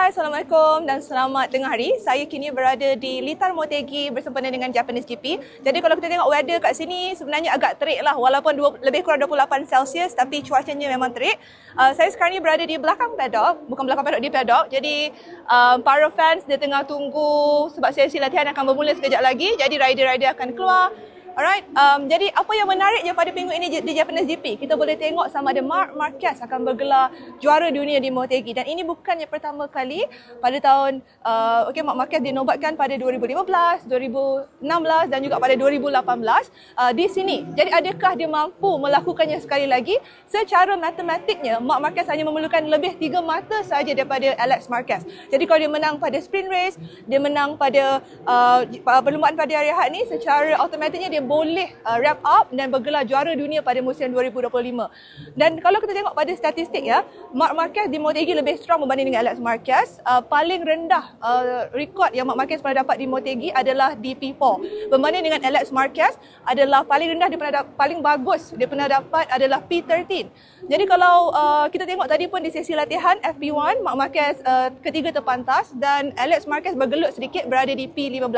Hai, Assalamualaikum dan selamat tengah hari. Saya kini berada di Litar Motegi bersempena dengan Japanese GP. Jadi kalau kita tengok weather kat sini sebenarnya agak terik lah, walaupun lebih kurang 28 Celsius tapi cuacanya memang terik. Saya sekarang ni berada di belakang paddock, bukan belakang paddock, di paddock. Jadi para fans dia tengah tunggu sebab sesi latihan akan bermula sekejap lagi. Jadi rider-rider akan keluar. Alright, jadi apa yang menariknya pada minggu ini di Japanese GP, kita boleh tengok sama ada Marc Marquez akan bergelar juara dunia di Motegi, dan ini bukannya pertama kali. Pada tahun Marc Marquez dinobatkan pada 2015, 2016 dan juga pada 2018 di sini. Jadi adakah dia mampu melakukannya sekali lagi? Secara matematiknya Marc Marquez hanya memerlukan lebih 3 mata saja daripada Alex Marquez. Jadi kalau dia menang pada sprint race, dia menang pada perlumbaan pada hari Ahad ni, secara automatiknya dia boleh wrap up dan bergelar juara dunia pada musim 2025. Dan kalau kita tengok pada statistik ya, Marc Marquez di Motegi lebih strong berbanding dengan Alex Marquez. Paling rendah rekod yang Marc Marquez pernah dapat di Motegi adalah di P4. Berbanding dengan Alex Marquez adalah paling rendah dia pernah paling bagus dia pernah dapat adalah P13. Jadi kalau kita tengok tadi pun di sesi latihan FP1, Marc Marquez ketiga terpantas dan Alex Marquez bergelut sedikit berada di P15.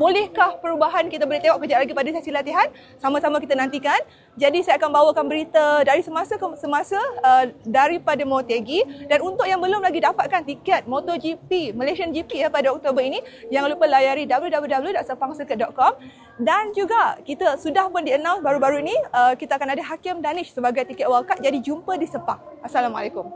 Bolehkah perubahan? Kita boleh tengok kejap lagi pada sesi latihan, sama-sama kita nantikan. Jadi saya akan bawakan berita dari semasa ke semasa daripada Motegi. Dan untuk yang belum lagi dapatkan tiket MotoGP, Malaysian GP pada Oktober ini, jangan lupa layari www.sepangcircuit.com. Dan juga kita sudah pun di-announce baru-baru ini kita akan ada Hakim Danish sebagai tiket wildcard. Jadi jumpa di Sepang. Assalamualaikum.